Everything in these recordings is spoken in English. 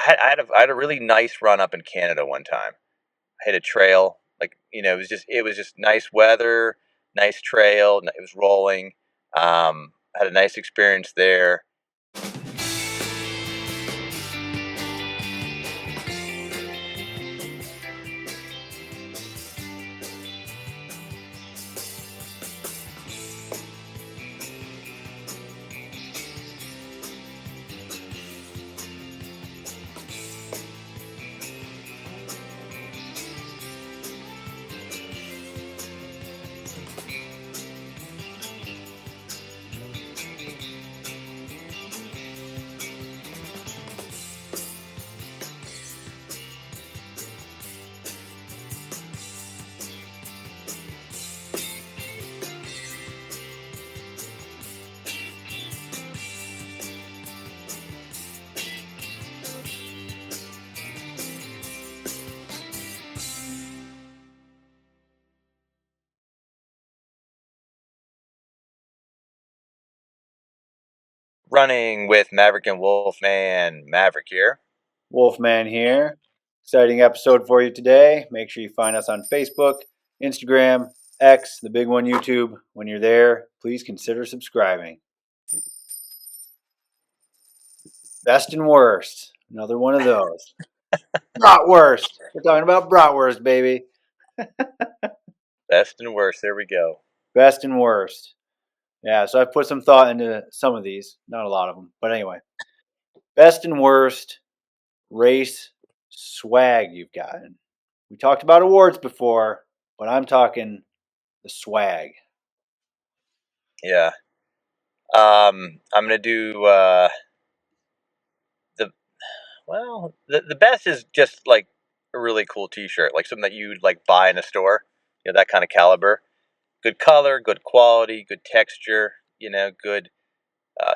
I had a really nice run up in Canada one time. I hit a trail, like it was just nice weather, nice trail. It was rolling. Had a nice experience there. Running with Maverick and Wolfman. Maverick here. Wolfman here. Exciting episode for you today. Make sure you find us on Facebook, Instagram, X, the big one, YouTube. When you're there, please consider subscribing. Best and worst. Another one of those. Bratwurst. We're talking about Bratwurst, baby. Best and worst. There we go. Best and worst. Yeah, so I've put some thought into some of these. Not a lot of them. But anyway. Best and worst race swag you've gotten. We talked about awards before, but I'm talking the swag. Yeah. I'm gonna do the best is just like a really cool T-shirt, like something that you'd like buy in a store. That kind of caliber. Good color, good quality, good texture. Good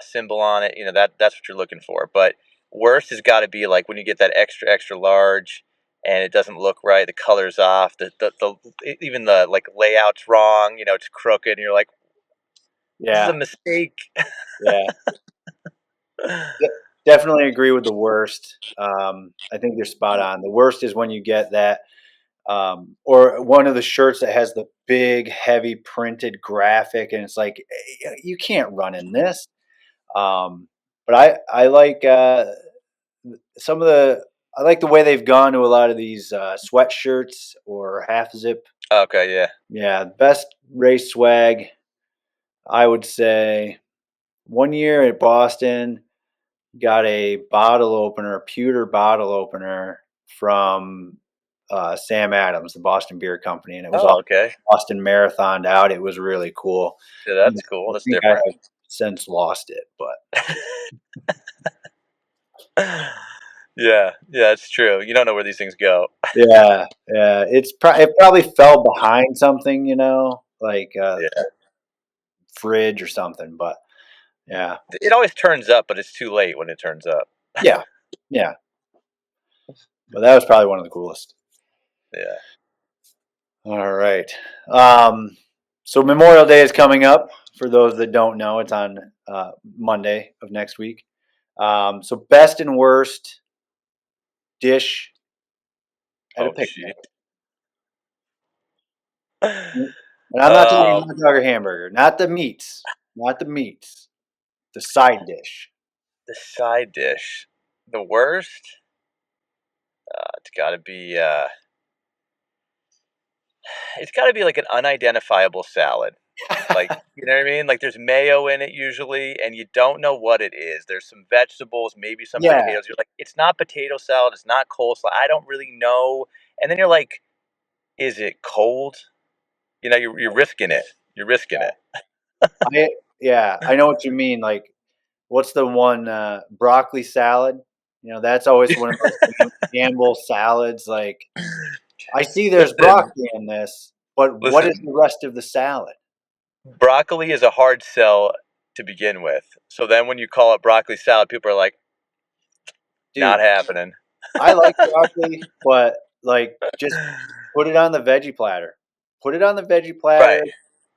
symbol on it. That's what you're looking for. But worst has got to be like when you get that extra large and it doesn't look right. The color's off. The even the like layout's wrong. It's crooked, and you're like, this is a mistake. Yeah. Definitely agree with the worst. I think you're spot on. The worst is when you get that, or one of the shirts that has the big, heavy printed graphic, and it's like, you can't run in this. But I like some of the. I like the way they've gone to a lot of these sweatshirts or half zip. Okay, yeah. Yeah, best race swag, I would say. One year at Boston, got a bottle opener, pewter bottle opener from Sam Adams, the Boston Beer Company, and it was all okay. Boston marathoned out. It was really cool. Yeah, that's cool. That's different. I have since lost it, but yeah, it's true. You don't know where these things go. yeah, it probably fell behind something, like fridge or something. But yeah, it always turns up, but it's too late when it turns up. yeah. But that was probably one of the coolest. Yeah. All right. So Memorial Day is coming up. For those that don't know, it's on Monday of next week. So best and worst dish at a picnic. And I'm not talking hot dog or hamburger. Not the meats. The side dish. The side dish. The worst? It's got to be. It's got to be like an unidentifiable salad. Like, you know what I mean? Like there's mayo in it usually, and you don't know what it is. There's some vegetables, maybe some potatoes. You're like, it's not potato salad. It's not coleslaw. I don't really know. And then you're like, is it cold? You're risking it. You're risking it. I know what you mean. Like, what's the one broccoli salad? That's always one of those gamble salads. Like, I see there's broccoli in this, but what is the rest of the salad? Broccoli is a hard sell to begin with. So then when you call it broccoli salad, people are like, not happening. I like broccoli, but like just put it on the veggie platter. Right.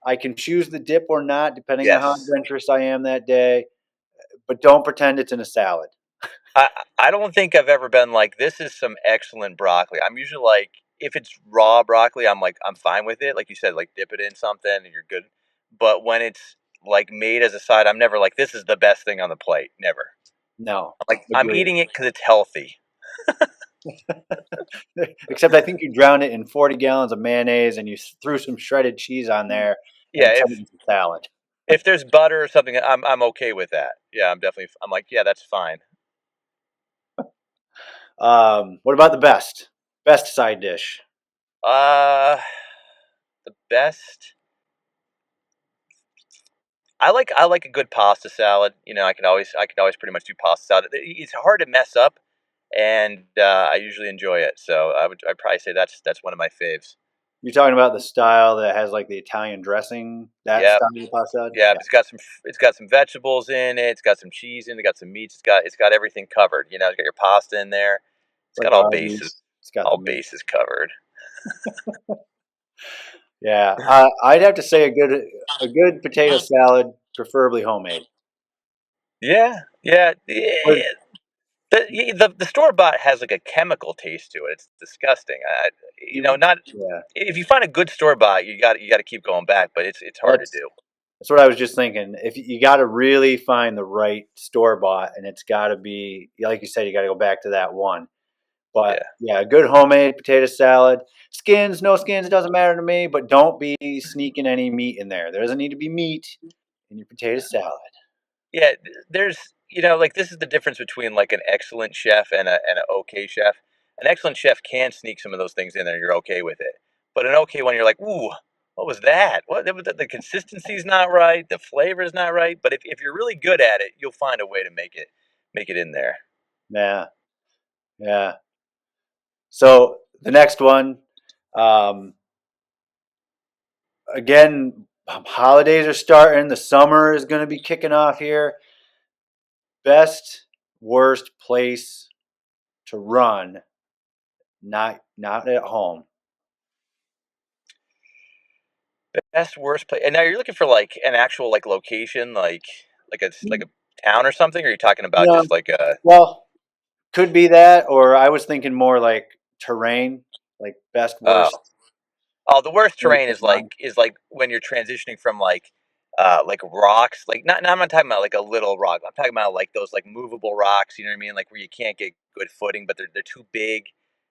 I can choose the dip or not, depending on how adventurous I am that day. But don't pretend it's in a salad. I I don't think I've ever been like, this is some excellent broccoli. I'm usually like, if it's raw broccoli, I'm like, I'm fine with it. Like you said, like dip it in something and you're good. But when it's like made as a side, I'm never like, this is the best thing on the plate. Never. No, I'm like, I'm agreed. eating it because it's healthy. Except I think you drowned it in 40 gallons of mayonnaise and you threw some shredded cheese on there and Yeah, pretended it's a salad. if there's butter or something, I'm okay with that. Yeah, I'm definitely. I'm like, yeah, that's fine. What about the best? Best side dish? Uh, the best. I like a good pasta salad. I can always pretty much do pasta salad. It's hard to mess up, and I usually enjoy it. So I'd probably say that's one of my faves. You're talking about the style that has like the Italian dressing, that Yep, style of pasta salad? yep. Yeah. It's got some vegetables in it. It's got some cheese in it. It's got some meats. It's got everything covered. It's got your pasta in there. It's Like got all bases Arby's. It's got the all meat. bases covered. Yeah. I'd have to say a good potato salad, preferably homemade. Yeah, yeah. But The store bought has like a chemical taste to it. It's disgusting. you Not yeah. if you find a good store bought, you got to keep going back, but it's hard to That's do. that's what I was just thinking. If you got to really find the right store bought, and it's got to be like you said, you got to go back to that one. But Yeah, yeah, a good homemade potato salad. Skins, no skins, it doesn't matter to me. But don't be sneaking any meat in there. There doesn't need to be meat in your potato salad. yeah. There's like this is the difference between like an excellent chef and an okay chef. An excellent chef can sneak some of those things in there. You're okay with it, but an okay one, you're like, ooh, what was that? What the consistency's not right, the flavor's not right. But if you're really good at it, you'll find a way to make it in there. Yeah, yeah. So the next one, um, again, holidays are starting. The summer is going to be kicking off here. Best, worst place to run, not at home. Best worst place. And now you're looking for like an actual like location, like a town or something. Or are you talking about No, just like a well, could be that, or I was thinking more like terrain, like best, uh, worst oh, the worst place terrain to is like run. is like when you're transitioning from like rocks. Like not I'm not talking about like a little rock. I'm talking about like those like movable rocks, you know what I mean? Like where you can't get good footing, but they're too big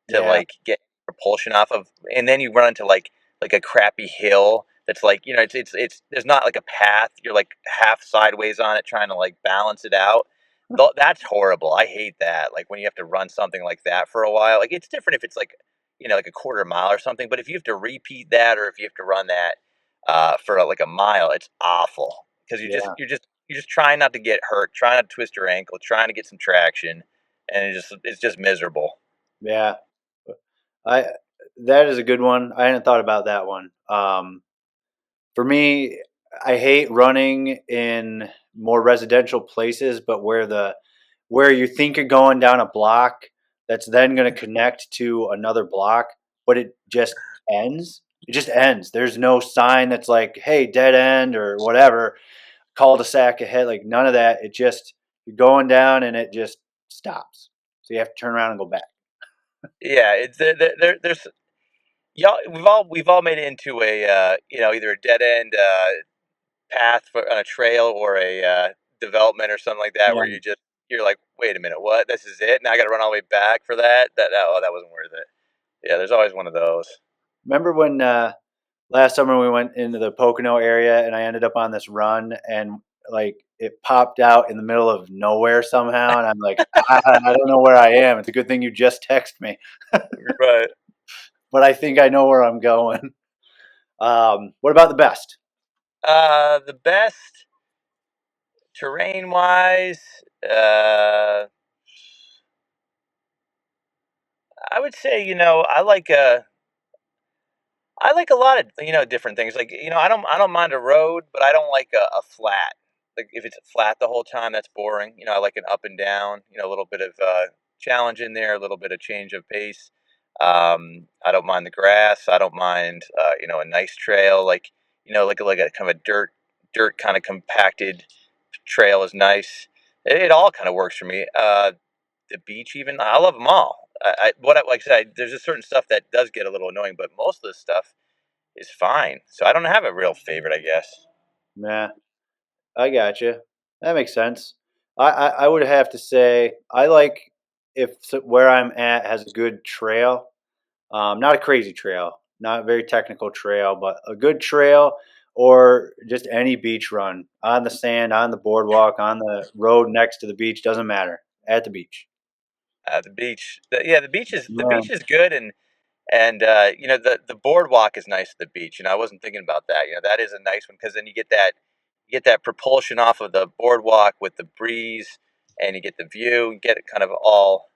to Yeah, like get propulsion off of. And then you run into like a crappy hill that's like, it's there's not like a path. You're like half sideways on it trying to like balance it out. That's horrible. I hate that. Like when you have to run something like that for a while. Like it's different if it's like a quarter mile or something. But if you have to repeat that, or if you have to run that for like a mile, it's awful because yeah, you're just trying not to get hurt, trying not to twist your ankle, trying to get some traction, and it's just miserable. yeah. I that is a good one. I hadn't thought about that one. For me, I hate running in more residential places, but where you think you're going down a block that's then going to connect to another block, but it just ends. It just ends. There's no sign that's like, "Hey, dead end" or whatever, cul-de-sac ahead. Like none of that. It just you're going down and it just stops. So you have to turn around and go back. Yeah, it's there's y'all we've all made it into a either a dead end path on a trail or a development or something like that Yeah. where you're like, wait a minute, what? This is it? Now I got to run all the way back for that wasn't worth it. Yeah, there's always one of those. Remember when last summer we went into the Pocono area and I ended up on this run and like it popped out in the middle of nowhere somehow and I'm like, I don't know where I am. It's a good thing you just text me, Right. but I think I know where I'm going. What about the best? The best terrain wise, uh, I would say I like a lot of different things. Like I don't mind a road, but I don't like a flat. Like if it's flat the whole time, that's boring. I like an up and down. A little bit of challenge in there, a little bit of change of pace. I don't mind the grass. I don't mind a nice trail. Like a kind of a dirt kind of compacted trail is nice. It all kind of works for me. the beach. Even I love them all. Like I said, there's just certain stuff that does get a little annoying, but most of the stuff is fine. So I don't have a real favorite, I guess. Nah, I got you. That makes sense. I would have to say I like if where I'm at has a good trail. Not a crazy trail, not a very technical trail, but a good trail or just any beach run on the sand, on the boardwalk, on the road next to the beach, doesn't matter. At the beach. The beach, yeah, the Yeah. beach is good, and the boardwalk is nice at the beach. I wasn't thinking about that. That is a nice one because then you get that propulsion off of the boardwalk with the breeze, and you get the view. You get it kind of all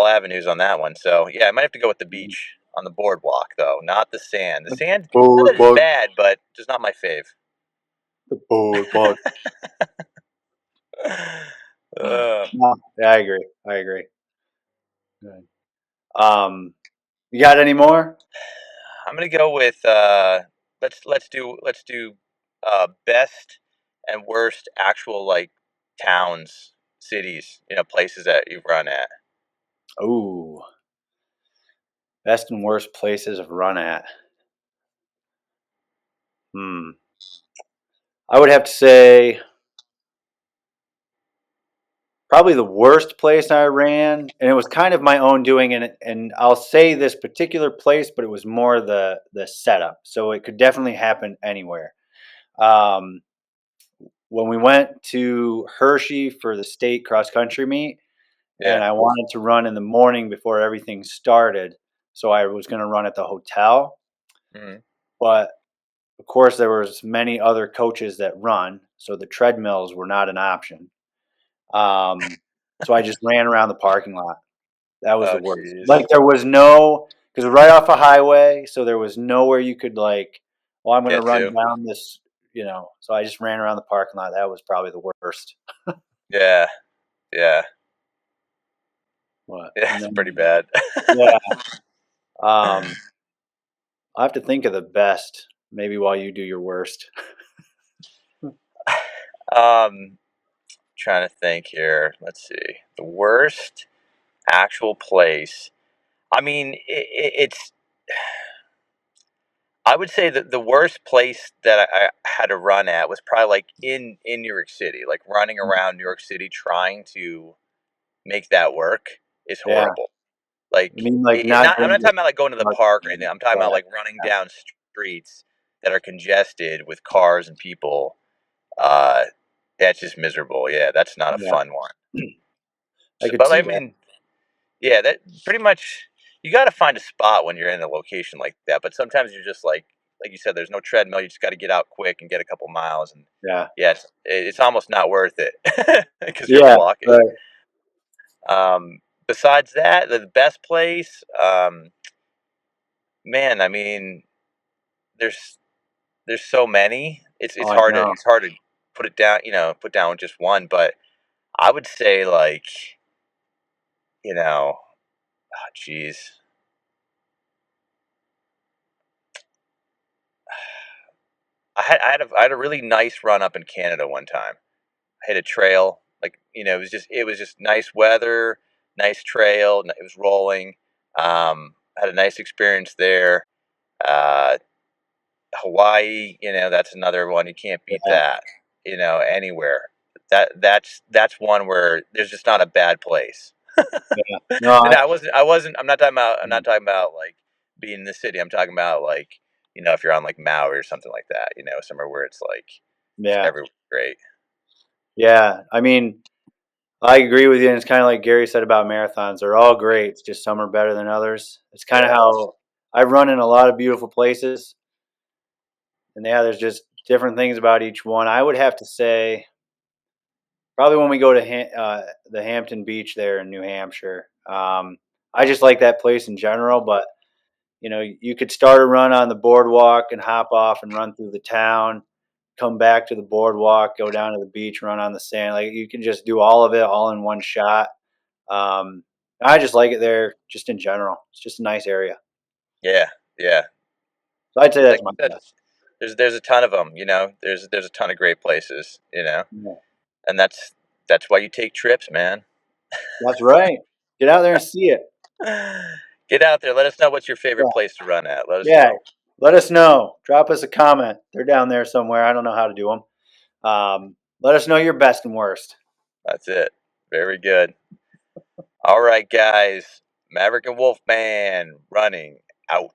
avenues on that one. So yeah, I might have to go with the beach on the boardwalk though, not the sand. The sand, not that it's Boardwalk, bad, but just not my fave. the boardwalk. uh, No, yeah, I agree. I agree. Good. You got any more? I'm gonna go with let's do best and worst actual like towns, cities, places that you've run at. Ooh, best and worst places of run at. Hmm. I would have to say probably the worst place I ran, and it was kind of my own doing, and I'll say this particular place, but it was more the setup, so it could definitely happen anywhere. Um, when we went to Hershey for the state cross country meet, and Yeah. I wanted to run in the morning before everything started, so I was going to run at the hotel, Hmm. but of course there was many other coaches that run, so the treadmills were not an option. Um, so I just ran around the parking lot. That was the Oh, worst. jeez. Like, there was no, because right off a highway, so there was nowhere you could, like, "Well, I'm gonna Get run to. down this," so I just ran around the parking lot. That was probably the worst. Yeah. Yeah. What? Yeah. And It's pretty then bad. yeah, I'll have to think of the best, maybe while you do your worst. um, Trying to think here. Let's see. The worst actual place. I mean, it's. I would say that the worst place that I had to run at was probably like in New York City. Like running around New York City trying to make that work is Yeah. horrible. Like, I mean, like, not I'm doing not the talking about like going to the park park or anything. thing, I'm talking about but like running yeah, down streets that are congested with cars and people. Uh, that's just miserable. Yeah, that's not a yeah, fun one. I So, could but I see that. mean, yeah, that pretty much you got to find a spot when you're in a location like that. But sometimes you're just like you said, there's no treadmill. You just got to get out quick and get a couple miles, and Yeah. yeah, it's almost not worth it because you're Yeah, walking. right. Besides that, the best place, man. I mean, there's there's so many. It's Oh, it's I hard to know. it's hard to put it down. Put down just one. But I would say like oh, geez. I had a really nice run up in Canada one time. I hit a trail, like it was just nice weather, nice trail. It was rolling. Had a nice experience there. Uh, Hawaii, that's another one. You can't beat Yeah, that. Anywhere. That's one where there's just not a bad place. yeah. No, And I wasn't. I'm not talking about. I'm mm, not talking about like being in the city. I'm talking about like if you're on like Maui or something like that. Somewhere where it's like just yeah, everywhere great. yeah. I mean, I agree with you, and it's kinda like Gary said about marathons. They're all great, it's just some are better than others. It's kinda Yeah. how I've run in a lot of beautiful places, and yeah, there's just different things about each one. I would have to say, probably when we go to the Hampton Beach there in New Hampshire. I just like that place in general, but you could start a run on the boardwalk and hop off and run through the town, come back to the boardwalk, go down to the beach, run on the sand. Like, you can just do all of it all in one shot. Um, I just like it there, just in general. It's just a nice area. Yeah. Yeah. So I'd say Like that's my you said, best. there's a ton of them. There's a ton of great places. Yeah, And that's why you take trips, man. That's right. Get out there and see it. Get out there. Let us know what's your Yeah. favorite place to run at. Let us Yeah. know. Let us know. Drop us a comment. They're down there somewhere. I don't know how to do them. Let us know your best and worst. That's it. Very good. All right, guys. Maverick and Wolfman running out.